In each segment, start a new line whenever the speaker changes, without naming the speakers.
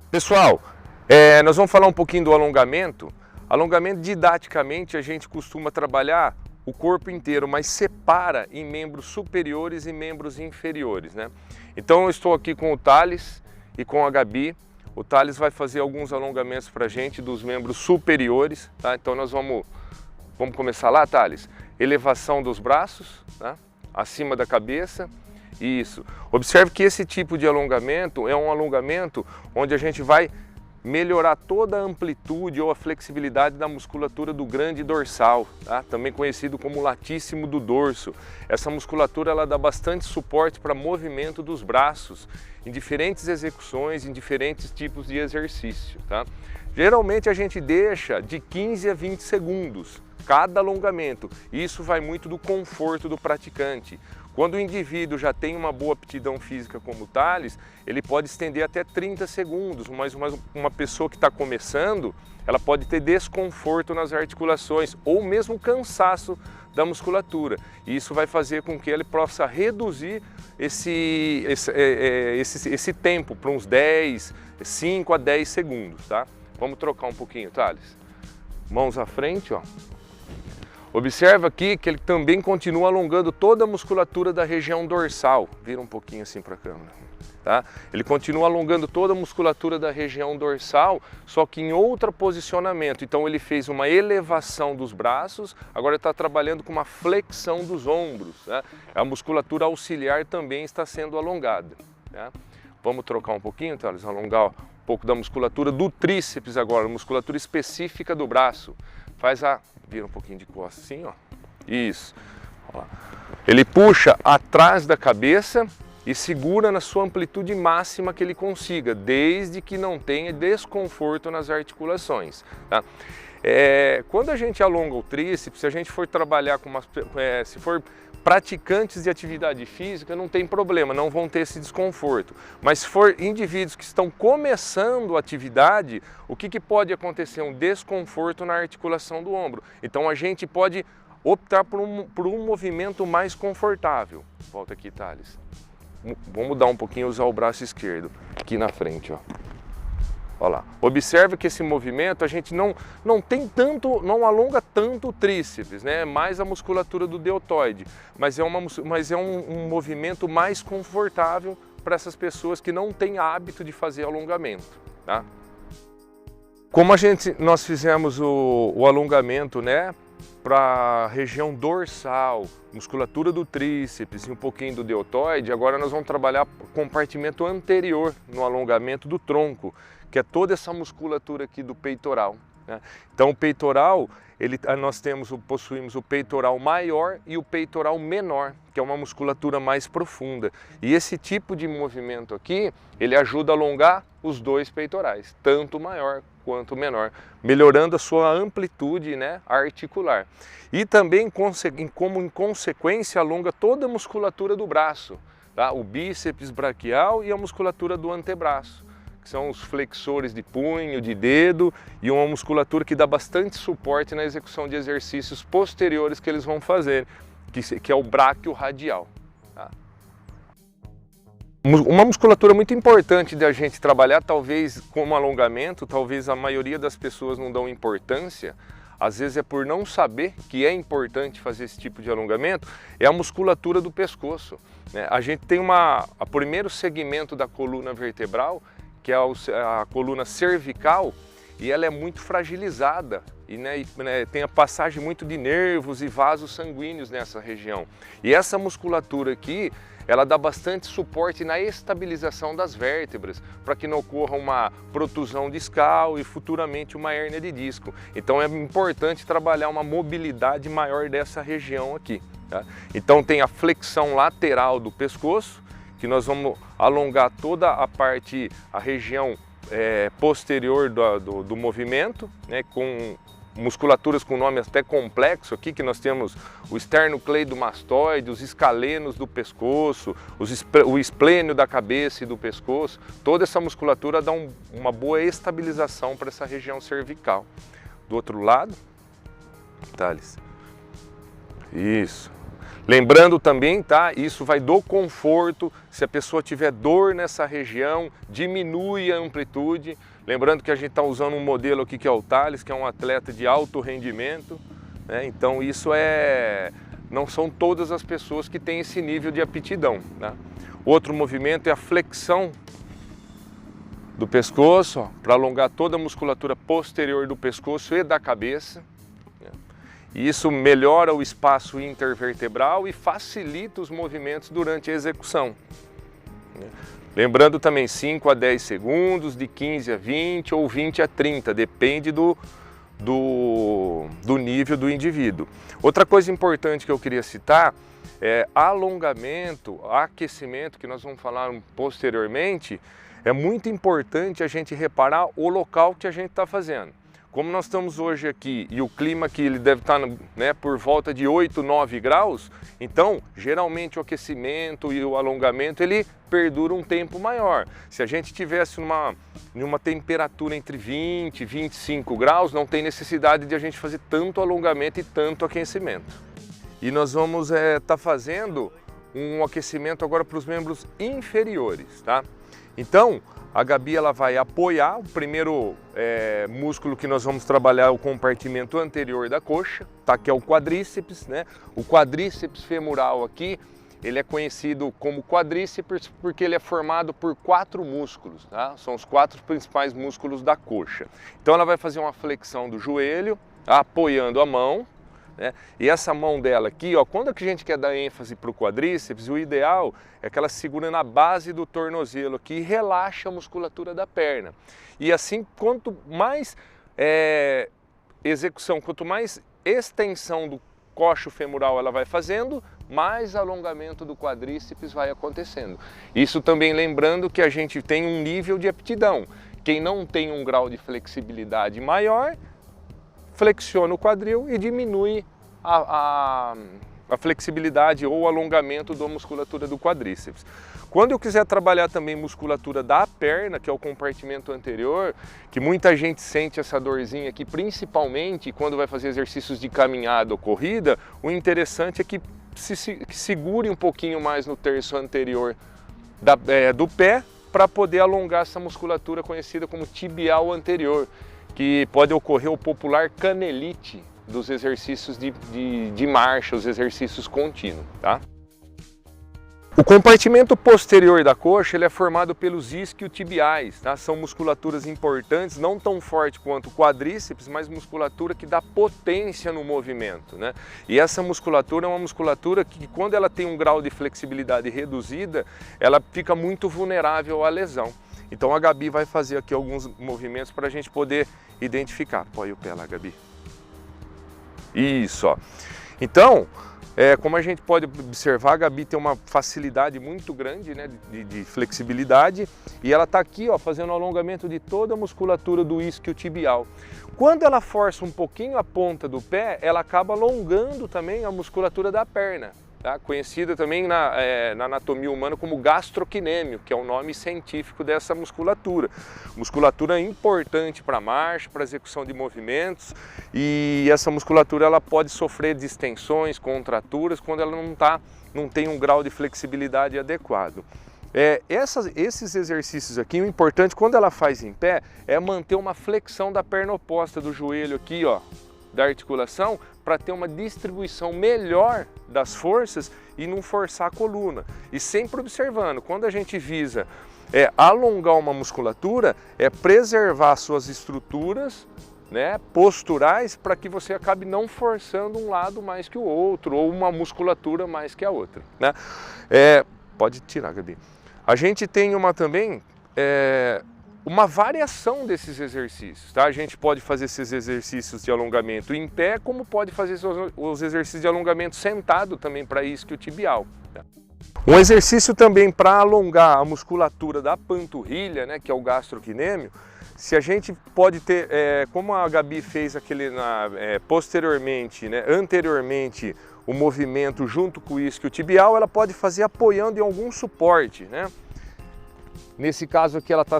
Pessoal, nós vamos falar um pouquinho do alongamento. Alongamento, didaticamente, a gente costuma trabalhar o corpo inteiro, mas separa em membros superiores e membros inferiores, né? Então eu estou aqui com o Thales e com a Gabi. O Thales vai fazer alguns alongamentos para a gente dos membros superiores, tá? Então nós vamos começar lá, Thales. Elevação dos braços, tá? Acima da cabeça. Isso. Observe que esse tipo de alongamento é um alongamento onde a gente vai melhorar toda a amplitude ou a flexibilidade da musculatura do grande dorsal, tá? Também conhecido como latíssimo do dorso. Essa musculatura ela dá bastante suporte para movimento dos braços em diferentes execuções, em diferentes tipos de exercício, tá? Geralmente a gente deixa de 15 a 20 segundos cada alongamento. Isso vai muito do conforto do praticante. Quando o indivíduo já tem uma boa aptidão física como o Thales, ele pode estender até 30 segundos, mas uma pessoa que está começando, ela pode ter desconforto nas articulações ou mesmo cansaço da musculatura. E isso vai fazer com que ele possa reduzir esse tempo para uns 5 a 10 segundos, tá? Vamos trocar um pouquinho, Thales. Mãos à frente, ó. Observa aqui que ele também continua alongando toda a musculatura da região dorsal. Vira um pouquinho assim para a câmera, tá? Ele continua alongando toda a musculatura da região dorsal, só que em outro posicionamento. Então ele fez uma elevação dos braços, agora está trabalhando com uma flexão dos ombros, né? A musculatura auxiliar também está sendo alongada, né? Vamos trocar um pouquinho, Thales, alongar um pouco da musculatura do tríceps agora, musculatura específica do braço. Vira um pouquinho de costas assim, ó. Isso. Ó lá. Ele puxa atrás da cabeça e segura na sua amplitude máxima que ele consiga, desde que não tenha desconforto nas articulações, tá? Quando a gente alonga o tríceps, se a gente for trabalhar se for praticantes de atividade física, não tem problema, não vão ter esse desconforto. Mas se for indivíduos que estão começando a atividade, o que pode acontecer? Um desconforto na articulação do ombro. Então a gente pode optar por um movimento mais confortável. Volta aqui, Thales. Vamos mudar um pouquinho, usar o braço esquerdo aqui na frente, ó. Olha lá. Observe que esse movimento a gente não alonga tanto o tríceps, né? Mais a musculatura do deltoide, mas é um movimento mais confortável para essas pessoas que não têm hábito de fazer alongamento, tá? Como nós fizemos o alongamento, né, para a região dorsal, musculatura do tríceps e um pouquinho do deltoide, agora nós vamos trabalhar o compartimento anterior no alongamento do tronco, que é toda essa musculatura aqui do peitoral, né? Então o peitoral, nós possuímos o peitoral maior e o peitoral menor, que é uma musculatura mais profunda. E esse tipo de movimento aqui, ele ajuda a alongar os dois peitorais, tanto o maior quanto o menor, melhorando a sua amplitude, né, articular. E também, como em consequência, alonga toda a musculatura do braço, tá? O bíceps braquial e a musculatura do antebraço, que são os flexores de punho, de dedo, e uma musculatura que dá bastante suporte na execução de exercícios posteriores que eles vão fazer, que é o bráquio radial, tá? Uma musculatura muito importante da gente trabalhar, talvez como alongamento, talvez a maioria das pessoas não dão importância, às vezes é por não saber que é importante fazer esse tipo de alongamento, é a musculatura do pescoço, né? A gente tem o primeiro segmento da coluna vertebral, que é a coluna cervical, e ela é muito fragilizada e tem a passagem muito de nervos e vasos sanguíneos nessa região. E essa musculatura aqui, ela dá bastante suporte na estabilização das vértebras, para que não ocorra uma protusão discal e futuramente uma hérnia de disco. Então é importante trabalhar uma mobilidade maior dessa região aqui, tá? Então tem a flexão lateral do pescoço, que nós vamos alongar toda a região posterior do movimento, né, com musculaturas com nome até complexo aqui, que nós temos o esternocleidomastoide, os escalenos do pescoço, o esplênio da cabeça e do pescoço. Toda essa musculatura dá uma boa estabilização para essa região cervical. Do outro lado, Thales. Isso. Lembrando também, tá? Isso vai do conforto, se a pessoa tiver dor nessa região, diminui a amplitude. Lembrando que a gente está usando um modelo aqui que é o Thales, que é um atleta de alto rendimento, né? Então isso não são todas as pessoas que têm esse nível de aptidão, tá? Outro movimento é a flexão do pescoço, para alongar toda a musculatura posterior do pescoço e da cabeça. E isso melhora o espaço intervertebral e facilita os movimentos durante a execução. Lembrando também 5 a 10 segundos, de 15 a 20 ou 20 a 30, depende do nível do indivíduo. Outra coisa importante que eu queria citar é alongamento, aquecimento, que nós vamos falar posteriormente. É muito importante a gente reparar o local que a gente está fazendo. Como nós estamos hoje aqui e o clima aqui ele deve estar, né, por volta de 8, 9 graus, então geralmente o aquecimento e o alongamento ele perdura um tempo maior. Se a gente tivesse numa temperatura entre 20 e 25 graus, não tem necessidade de a gente fazer tanto alongamento e tanto aquecimento. E nós vamos estar fazendo um aquecimento agora para os membros inferiores, tá? Então, a Gabi ela vai apoiar, o primeiro músculo que nós vamos trabalhar é o compartimento anterior da coxa, tá? Que é o quadríceps, né? O quadríceps femoral aqui, ele é conhecido como quadríceps porque ele é formado por 4 músculos, tá? São os 4 principais músculos da coxa. Então ela vai fazer uma flexão do joelho, apoiando a mão, né? E essa mão dela aqui, ó, quando a gente quer dar ênfase para o quadríceps, o ideal é que ela segura na base do tornozelo aqui e relaxa a musculatura da perna. E assim, quanto mais execução, quanto mais extensão do coxo femoral ela vai fazendo, mais alongamento do quadríceps vai acontecendo. Isso também lembrando que a gente tem um nível de aptidão. Quem não tem um grau de flexibilidade maior, flexiona o quadril e diminui a flexibilidade ou alongamento da musculatura do quadríceps. Quando eu quiser trabalhar também musculatura da perna, que é o compartimento anterior, que muita gente sente essa dorzinha aqui, principalmente quando vai fazer exercícios de caminhada ou corrida, o interessante é que segure um pouquinho mais no terço anterior do pé para poder alongar essa musculatura conhecida como tibial anterior, que pode ocorrer o popular canelite dos exercícios de marcha, os exercícios contínuos, tá? O compartimento posterior da coxa ele é formado pelos isquiotibiais, tá? São musculaturas importantes, não tão forte quanto o quadríceps, mas musculatura que dá potência no movimento, né? E essa musculatura é uma musculatura que, quando ela tem um grau de flexibilidade reduzida, ela fica muito vulnerável à lesão. Então a Gabi vai fazer aqui alguns movimentos para a gente poder identificar. Põe o pé lá, Gabi. Isso, ó. Então, como a gente pode observar, a Gabi tem uma facilidade muito grande, né, de flexibilidade, e ela está aqui, ó, fazendo o alongamento de toda a musculatura do isquiotibial. Quando ela força um pouquinho a ponta do pé, ela acaba alongando também a musculatura da perna. Tá? Conhecida também na anatomia humana como gastrocnêmio, que é o nome científico dessa musculatura. Musculatura importante para marcha, para execução de movimentos, e essa musculatura ela pode sofrer distensões, contraturas, quando ela não tem um grau de flexibilidade adequado. Esses exercícios aqui, o importante quando ela faz em pé é manter uma flexão da perna oposta do joelho aqui, ó, da articulação, para ter uma distribuição melhor das forças e não forçar a coluna. E sempre observando, quando a gente visa alongar uma musculatura, é preservar suas estruturas, né, posturais, para que você acabe não forçando um lado mais que o outro, ou uma musculatura mais que a outra, né? Pode tirar, Gabi. A gente tem também uma variação desses exercícios, tá? A gente pode fazer esses exercícios de alongamento em pé, como pode fazer os exercícios de alongamento sentado também para isquiotibial. Tá? Um exercício também para alongar a musculatura da panturrilha, né, que é o gastrocnêmio, se a gente pode ter, como a Gabi fez posteriormente, né, anteriormente, o movimento junto com o isquiotibial, ela pode fazer apoiando em algum suporte, né? Nesse caso aqui ela está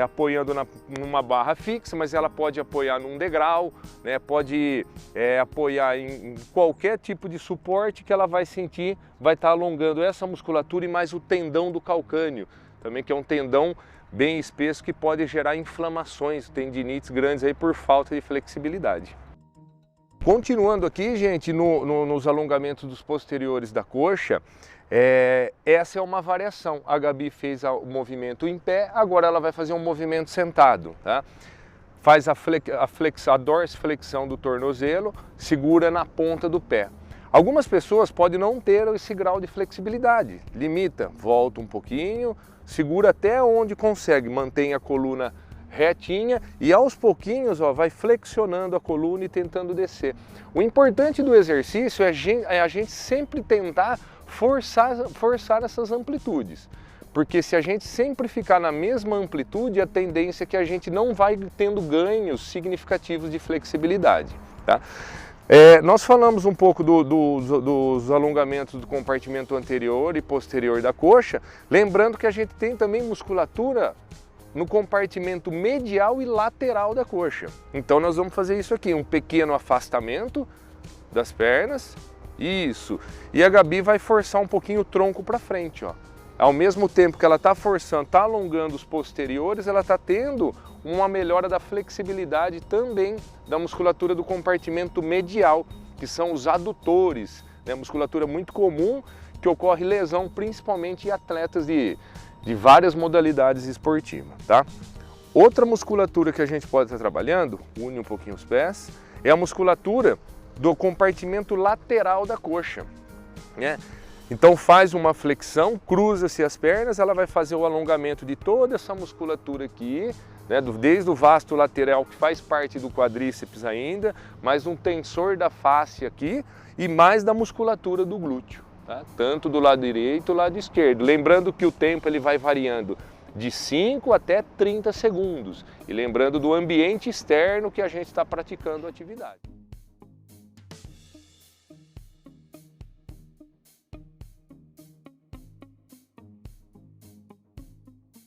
apoiando numa barra fixa, mas ela pode apoiar num degrau, né? Pode apoiar em qualquer tipo de suporte que ela vai sentir, vai estar alongando essa musculatura e mais o tendão do calcâneo, também que é um tendão bem espesso que pode gerar inflamações, tendinites grandes aí por falta de flexibilidade. Continuando aqui, gente, nos alongamentos dos posteriores da coxa, essa é uma variação. A Gabi fez o movimento em pé, agora ela vai fazer um movimento sentado, tá? Faz a dorsiflexão do tornozelo, segura na ponta do pé. Algumas pessoas podem não ter esse grau de flexibilidade, limita, volta um pouquinho, segura até onde consegue, mantém a coluna retinha e aos pouquinhos vai flexionando a coluna e tentando descer. O importante do exercício é a gente sempre tentar forçar essas amplitudes, porque se a gente sempre ficar na mesma amplitude, a tendência é que a gente não vai tendo ganhos significativos de flexibilidade, tá? Nós falamos um pouco dos alongamentos do compartimento anterior e posterior da coxa, lembrando que a gente tem também musculatura no compartimento medial e lateral da coxa. Então nós vamos fazer isso aqui, um pequeno afastamento das pernas, isso. E a Gabi vai forçar um pouquinho o tronco para frente, ó. Ao mesmo tempo que ela está forçando, está alongando os posteriores, ela está tendo uma melhora da flexibilidade também da musculatura do compartimento medial, que são os adutores, né? Musculatura muito comum que ocorre lesão principalmente em atletas de várias modalidades esportivas, tá? Outra musculatura que a gente pode estar trabalhando, une um pouquinho os pés, é a musculatura do compartimento lateral da coxa, né? Então faz uma flexão, cruza-se as pernas, ela vai fazer o alongamento de toda essa musculatura aqui, né? Desde o vasto lateral, que faz parte do quadríceps ainda, mais um tensor da face aqui e mais da musculatura do glúteo, tá? Tanto do lado direito e lado esquerdo. Lembrando que o tempo ele vai variando de 5 até 30 segundos. E lembrando do ambiente externo que a gente está praticando a atividade.